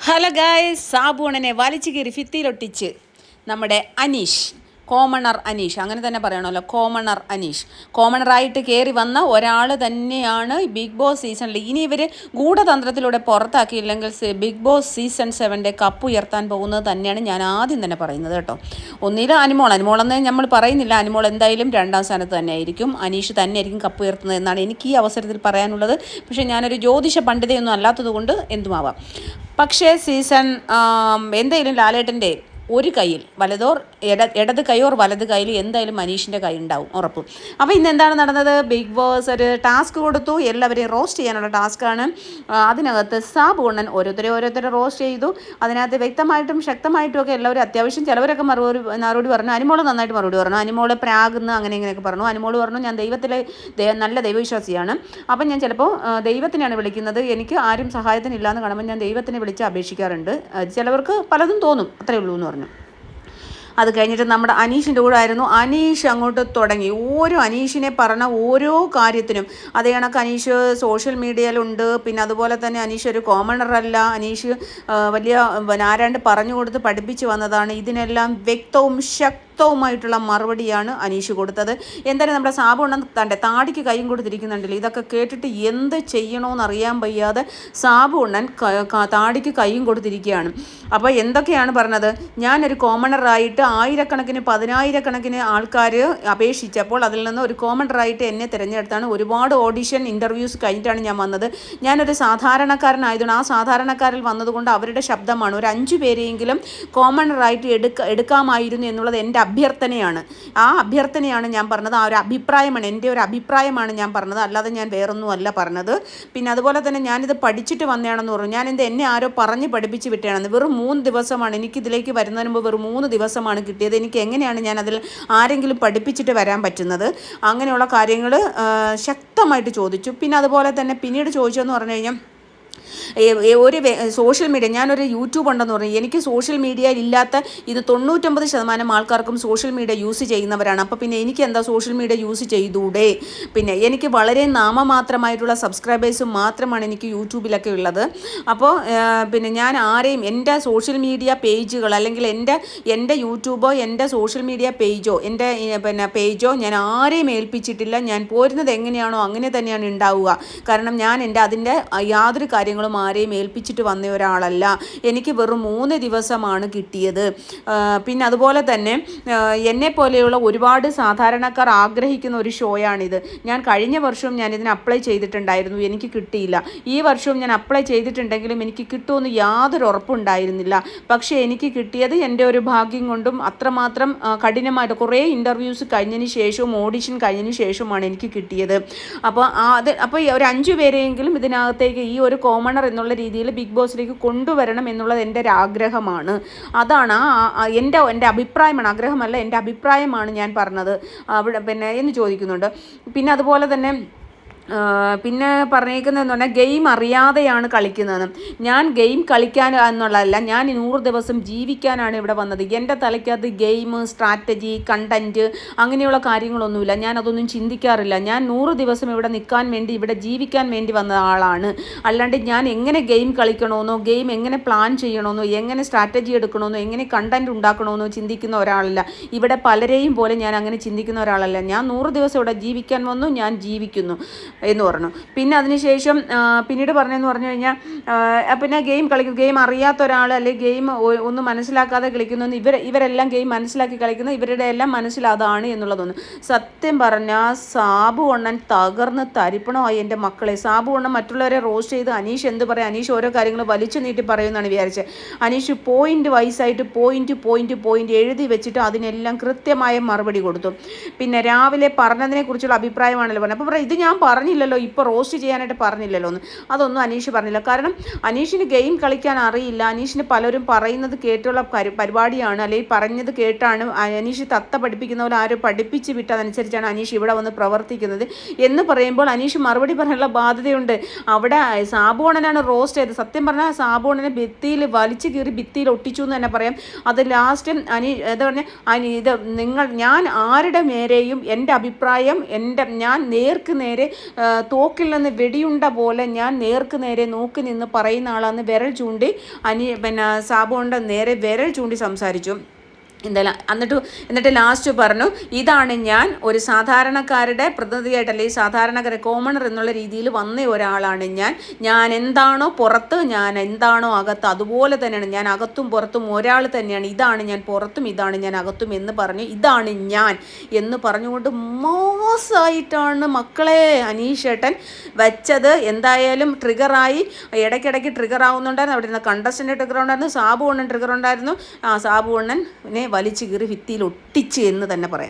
Hello guys, സാബൂണനെ വലിച്ചു കീറി ഭിത്തിയിലൊട്ടിച്ച് നമ്മുടെ അനീഷ്, കോമണർ അനീഷ്, അങ്ങനെ തന്നെ പറയണമല്ലോ, കോമണർ അനീഷ്, കോമണറായിട്ട് കയറി വന്ന ഒരാൾ തന്നെയാണ് ബിഗ് ബോസ് സീസണിൽ. ഇനി ഇവർ ഗൂഢതന്ത്രത്തിലൂടെ പുറത്താക്കിയില്ലെങ്കിൽ ബിഗ് ബോസ് സീസൺ 7 കപ്പ് ഉയർത്താൻ പോകുന്നത് തന്നെയാണ് ഞാൻ ആദ്യം തന്നെ പറയുന്നത് കേട്ടോ. ഒന്നിൽ അനിമോളെന്ന് നമ്മൾ പറയുന്നില്ല, അനിമോൾ എന്തായാലും 2ാം സ്ഥാനത്ത് തന്നെ ആയിരിക്കും, അനീഷ് തന്നെ ആയിരിക്കും കപ്പ് ഉയർത്തുന്നത് എന്നാണ് എനിക്ക് ഈ അവസരത്തിൽ പറയാനുള്ളത്. പക്ഷേ ഞാനൊരു ജ്യോതിഷ പണ്ഡിതയൊന്നും അല്ലാത്തത് കൊണ്ട് എന്തുമാവാം. പക്ഷേ എന്തായാലും ലാലേട്ടൻ്റെ ഒരു കയ്യിൽ ഇടത് കൈയോർ വലത് കയ്യിൽ എന്തായാലും മനീഷിൻ്റെ കൈ ഉണ്ടാവും ഉറപ്പും. അപ്പോൾ ഇന്ന് എന്താണ് നടന്നത്? ബിഗ് ബോസ് ഒരു ടാസ്ക് കൊടുത്തു, എല്ലാവരെയും റോസ്റ്റ് ചെയ്യാനുള്ള ടാസ്ക്കാണ്. അതിനകത്ത് സാബുണ്ണൻ ഓരോരുത്തരെ റോസ്റ്റ് ചെയ്തു. അതിനകത്ത് വ്യക്തമായിട്ടും ശക്തമായിട്ടും ഒക്കെ എല്ലാവരും അത്യാവശ്യം ചിലവരൊക്കെ മറുപടി പറഞ്ഞു. അനിമോൾ നന്നായിട്ട് മറുപടി പറഞ്ഞു. അനിമോൾ പ്രാകുന്നു അങ്ങനെ ഇങ്ങനെയൊക്കെ പറഞ്ഞു. അനിമോൾ പറഞ്ഞു, ഞാൻ നല്ല ദൈവവിശ്വാസിയാണ്, അപ്പം ഞാൻ ചിലപ്പോൾ ദൈവത്തിനെയാണ് വിളിക്കുന്നത്, എനിക്ക് ആരും സഹായത്തിനില്ലാന്ന് കാണുമ്പോൾ ഞാൻ ദൈവത്തിനെ വിളിച്ച് അപേക്ഷിക്കാറുണ്ട്. ചിലവർക്ക് പലതും തോന്നും, അത്രയേ ഉള്ളൂ എന്ന് പറഞ്ഞു. അത് കഴിഞ്ഞിട്ട് നമ്മുടെ അനീഷിൻ്റെ കൂടെ ആയിരുന്നു. അനീഷ് അങ്ങോട്ട് തുടങ്ങി അനീഷിനെ പറഞ്ഞ ഓരോ കാര്യത്തിനും. അതേ കണക്ക് അനീഷ് സോഷ്യൽ മീഡിയയിലുണ്ട്, പിന്നെ അതുപോലെ തന്നെ അനീഷ് ഒരു കോമണറല്ല, അനീഷ് വലിയ ആരാണ്ട് പറഞ്ഞു കൊടുത്ത് പഠിപ്പിച്ച് വന്നതാണ്. ഇതിനെല്ലാം വ്യക്തവും ശക്തവുമായിട്ടുള്ള മറുപടിയാണ് അനീഷ് കൊടുത്തത്. എന്തായാലും നമ്മുടെ സാബുണ്ണൻ തൻ്റെ താടിക്ക് കൈയും കൊടുത്തിരിക്കുന്നുണ്ടല്ലോ. ഇതൊക്കെ കേട്ടിട്ട് എന്ത് ചെയ്യണമെന്ന് അറിയാൻ വയ്യാതെ സാബുണ്ണൻ താടിക്ക് കൈയും കൊടുത്തിരിക്കുകയാണ്. അപ്പോൾ എന്തൊക്കെയാണ് പറഞ്ഞത്? ഞാനൊരു കോമണറായിട്ട് ആയിരക്കണക്കിന് 10,000-കണക്കിന് ആൾക്കാർ അപേക്ഷിച്ചപ്പോൾ അതിൽ നിന്ന് ഒരു കോമണറായിട്ട് എന്നെ തിരഞ്ഞെടുത്താണ്. ഒരുപാട് ഓഡിഷൻ ഇൻ്റർവ്യൂസ് കഴിഞ്ഞിട്ടാണ് ഞാൻ വന്നത്. ഞാനൊരു സാധാരണക്കാരനായതുകൊണ്ട് ആ സാധാരണക്കാരിൽ വന്നതുകൊണ്ട് അവരുടെ ശബ്ദമാണ് ഒരു 5 പേരെയെങ്കിലും കോമണറായിട്ട് എടുക്കാമായിരുന്നു എന്നുള്ളത് എൻ്റെ അഭ്യർത്ഥനയാണ്. ആ അഭ്യർത്ഥനയാണ് ഞാൻ പറഞ്ഞത്. ആ ഒരു അഭിപ്രായമാണ്, എൻ്റെ ഒരു അഭിപ്രായമാണ് ഞാൻ പറഞ്ഞത്, അല്ലാതെ ഞാൻ വേറൊന്നും അല്ല പറഞ്ഞത്. പിന്നെ അതുപോലെ തന്നെ ഞാനിത് പഠിച്ചിട്ട് വന്നതാണെന്ന് പറഞ്ഞു. എന്നെ ആരോ പറഞ്ഞ് പഠിപ്പിച്ച് വിട്ടതാണെന്ന്. വെറും 3 ദിവസമാണ് എനിക്കിതിലേക്ക് വരുന്നതിന് മുമ്പ്, വെറും 3 ദിവസമാണ് കിട്ടിയത്. എനിക്ക് എങ്ങനെയാണ് ഞാൻ അതിൽ ആരെങ്കിലും പഠിപ്പിച്ചിട്ട് വരാൻ പറ്റുന്നത്? അങ്ങനെയുള്ള കാര്യങ്ങൾ ശക്തമായിട്ട് ചോദിച്ചു. പിന്നെ അതുപോലെ തന്നെ പിന്നീട് ചോദിച്ചതെന്ന് പറഞ്ഞു കഴിഞ്ഞാൽ, ഒരു സോഷ്യൽ മീഡിയ, ഞാനൊരു യൂട്യൂബ് ഉണ്ടെന്ന് പറഞ്ഞു. എനിക്ക് സോഷ്യൽ മീഡിയയിൽ ഇല്ലാത്ത ഇത് 99% ആൾക്കാർക്കും സോഷ്യൽ മീഡിയ യൂസ് ചെയ്യുന്നവരാണ്. അപ്പോൾ പിന്നെ എനിക്ക് എന്താ സോഷ്യൽ മീഡിയ യൂസ് ചെയ്തൂടെ? പിന്നെ എനിക്ക് വളരെ നാമമാത്രമായിട്ടുള്ള സബ്സ്ക്രൈബേഴ്സ് മാത്രമാണ് എനിക്ക് യൂട്യൂബിലൊക്കെ ഉള്ളത്. അപ്പോൾ പിന്നെ ഞാൻ ആരെയും എൻ്റെ സോഷ്യൽ മീഡിയ പേജുകൾ അല്ലെങ്കിൽ എൻ്റെ യൂട്യൂബോ എൻ്റെ സോഷ്യൽ മീഡിയ പേജോ പേജോ ഞാൻ ആരെയും ഏൽപ്പിച്ചിട്ടില്ല. ഞാൻ പോരുന്നത് എങ്ങനെയാണോ അങ്ങനെ തന്നെയാണ് ഉണ്ടാവുക. കാരണം ഞാൻ അതിൻ്റെ യാതൊരു കാര്യങ്ങളും ആരെയും ഏൽപ്പിച്ചിട്ട് വന്ന ഒരാളല്ല. എനിക്ക് വെറും 3 ദിവസമാണ് കിട്ടിയത്. പിന്നെ അതുപോലെ തന്നെ എന്നെപ്പോലെയുള്ള ഒരുപാട് സാധാരണക്കാർ ആഗ്രഹിക്കുന്ന ഒരു ഷോയാണിത്. ഞാൻ കഴിഞ്ഞ വർഷവും ഇതിന് അപ്ലൈ ചെയ്തിട്ടുണ്ടായിരുന്നു, എനിക്ക് കിട്ടിയില്ല. ഈ വർഷവും ഞാൻ അപ്ലൈ ചെയ്തിട്ടുണ്ടെങ്കിലും എനിക്ക് കിട്ടുമെന്ന് യാതൊരു ഉറപ്പുണ്ടായിരുന്നില്ല. പക്ഷേ എനിക്ക് കിട്ടിയത് എൻ്റെ ഒരു ഭാഗ്യം കൊണ്ടും അത്രമാത്രം കഠിനമായിട്ട് കുറേ ഇൻ്റർവ്യൂസ് കഴിഞ്ഞതിന് ശേഷവും ഓഡിഷൻ കഴിഞ്ഞതിന് ശേഷവുമാണ് എനിക്ക് കിട്ടിയത്. അപ്പോൾ ഒരു 5 പേരെയെങ്കിലും ഇതിനകത്തേക്ക് ഈ ഒരു കോമണർ എന്നുള്ള രീതിയിൽ ബിഗ് ബോസിലേക്ക് കൊണ്ടുവരണം എന്നുള്ളത് എൻ്റെ ഒരു ആഗ്രഹമാണ്. അതാണ് എൻ്റെ അഭിപ്രായമാണ്, ആഗ്രഹമല്ല, എൻ്റെ അഭിപ്രായമാണ് ഞാൻ പറഞ്ഞത് അവിടെ എന്ന് ചോദിക്കുന്നുണ്ട്. പിന്നെ അതുപോലെ തന്നെ പിന്നെ പറഞ്ഞേക്കുന്നതെന്ന് പറഞ്ഞാൽ ഗെയിം അറിയാതെയാണ് കളിക്കുന്നത്. ഞാൻ ഗെയിം കളിക്കാൻ എന്നുള്ളതല്ല, ഞാൻ 100 ദിവസം ജീവിക്കാനാണ് ഇവിടെ വന്നത്. എൻ്റെ തലയ്ക്കകത്ത് ഗെയിം, സ്ട്രാറ്റജി, കണ്ടൻറ്റ് അങ്ങനെയുള്ള കാര്യങ്ങളൊന്നുമില്ല. ഞാൻ അതൊന്നും ചിന്തിക്കാറില്ല. ഞാൻ 100 ദിവസം ഇവിടെ നിൽക്കാൻ വേണ്ടി, ഇവിടെ ജീവിക്കാൻ വേണ്ടി വന്ന ആളാണ്. അല്ലാണ്ട് ഞാൻ എങ്ങനെ ഗെയിം കളിക്കണമെന്നോ, ഗെയിം എങ്ങനെ പ്ലാൻ ചെയ്യണമെന്നോ, എങ്ങനെ സ്ട്രാറ്റജി എടുക്കണമെന്നോ, എങ്ങനെ കണ്ടൻറ്റ് ഉണ്ടാക്കണമെന്നോ ചിന്തിക്കുന്ന ഒരാളല്ല. ഇവിടെ പലരെയും പോലെ ഞാൻ അങ്ങനെ ചിന്തിക്കുന്ന ഒരാളല്ല. ഞാൻ 100 ദിവസം ഇവിടെ ജീവിക്കാൻ വന്നു, ഞാൻ ജീവിക്കുന്നു എന്ന് പറഞ്ഞു. പിന്നെ അതിനുശേഷം പിന്നീട് പറഞ്ഞതെന്ന് പറഞ്ഞു കഴിഞ്ഞാൽ, പിന്നെ ഗെയിം അറിയാത്ത ഒരാൾ അല്ലെങ്കിൽ ഗെയിം ഒന്നും മനസ്സിലാക്കാതെ കളിക്കുന്നു, ഇവരെല്ലാം ഗെയിം മനസ്സിലാക്കി കളിക്കുന്നു, ഇവരുടെ എല്ലാം മനസ്സിലതാണ് എന്നുള്ളതൊന്നും. സത്യം പറഞ്ഞാൽ സാബുണ്ണൻ തകർന്ന് തരിപ്പണമായി എൻ്റെ മക്കളെ. സാബുണ്ണൻ മറ്റുള്ളവരെ റോസ്റ്റ് ചെയ്ത് അനീഷ് എന്ത് പറയാം, അനീഷ് ഓരോ കാര്യങ്ങൾ വലിച്ചു നീട്ടി പറയുമെന്നാണ് വിചാരിച്ചത്. അനീഷ് പോയിന്റ് വൈസായിട്ട് പോയിന്റ് എഴുതി വെച്ചിട്ട് അതിനെല്ലാം കൃത്യമായ മറുപടി കൊടുത്തു. പിന്നെ രാവിലെ പറഞ്ഞതിനെ കുറിച്ചുള്ള അഭിപ്രായമാണല്ലോ പറഞ്ഞത്. അപ്പോൾ ഇത് ഞാൻ പറഞ്ഞില്ലല്ലോ, ഇപ്പോൾ റോസ്റ്റ് ചെയ്യാനായിട്ട് പറഞ്ഞില്ലല്ലോ എന്ന്. അതൊന്നും അനീഷ് പറഞ്ഞില്ല. കാരണം അനീഷിന് ഗെയിം കളിക്കാൻ അറിയില്ല. അനീഷിന് പലരും പറയുന്നത് കേട്ടുള്ള പരിപാടിയാണ്, അല്ലെങ്കിൽ പറഞ്ഞത് കേട്ടാണ് അനീഷ് തത്ത പഠിപ്പിക്കുന്ന പോലെ ആരും പഠിപ്പിച്ച് വിട്ടതനുസരിച്ചാണ് അനീഷ് ഇവിടെ വന്ന് പ്രവർത്തിക്കുന്നത് എന്ന് പറയുമ്പോൾ അനീഷ് മറുപടി പറയാനുള്ള ബാധ്യതയുണ്ട്. അവിടെ സാബുണ്ണനാണ് റോസ്റ്റ് ചെയ്തത്. സത്യം പറഞ്ഞാൽ സാബുണ്ണനെ ഭിത്തിയിൽ വലിച്ചു കീറി ഭിത്തിയിൽ ഒട്ടിച്ചു എന്ന് തന്നെ പറയാം. അത് ലാസ്റ്റ് ഞാൻ ആരുടെ നേരെയും എൻ്റെ അഭിപ്രായം, ഞാൻ നേർക്ക് നേരെ തോക്കിൽ നിന്ന് വെടിയുണ്ട പോലെ ഞാൻ നേർക്ക് നേരെ നോക്കി നിന്ന് പറയുന്ന ആളാന്ന് വിരൽ ചൂണ്ടി സാബുണ്ണ നേരെ വിരൽ ചൂണ്ടി സംസാരിച്ചു. എന്നിട്ട് ലാസ്റ്റ് പറഞ്ഞു, ഇതാണ് ഞാൻ, ഒരു സാധാരണക്കാരുടെ പ്രതിനിധിയായിട്ട് അല്ലെങ്കിൽ സാധാരണക്കാരെ കോമണർ എന്നുള്ള രീതിയിൽ വന്ന ഒരാളാണ് ഞാൻ എന്താണോ പുറത്ത്, ഞാൻ എന്താണോ അകത്ത്, അതുപോലെ തന്നെയാണ് ഞാൻ അകത്തും പുറത്തും ഒരാൾ തന്നെയാണ്. ഇതാണ് ഞാൻ പുറത്തും, ഇതാണ് ഞാൻ അകത്തും എന്ന് പറഞ്ഞു. ഇതാണ് ഞാൻ എന്ന് പറഞ്ഞുകൊണ്ട് മോശമായിട്ടാണ് മക്കളെ അനീഷേട്ടൻ വെച്ചത്. എന്തായാലും ട്രിഗറായി, ഇടയ്ക്കിടയ്ക്ക് ട്രിഗർ ആവുന്നുണ്ടായിരുന്നു. അവിടെ നിന്ന് കണ്ടസ്റ്റൻ്റ് ട്രിഗർ ഉണ്ടായിരുന്നു, സാബു അണ്ണൻ ട്രിഗർ ഉണ്ടായിരുന്നു. സാബു അണ്ണനെ വലിച്ചു കീറി ഭിത്തിയിൽ ഒട്ടിച്ച് എന്ന് തന്നെ പറയാം.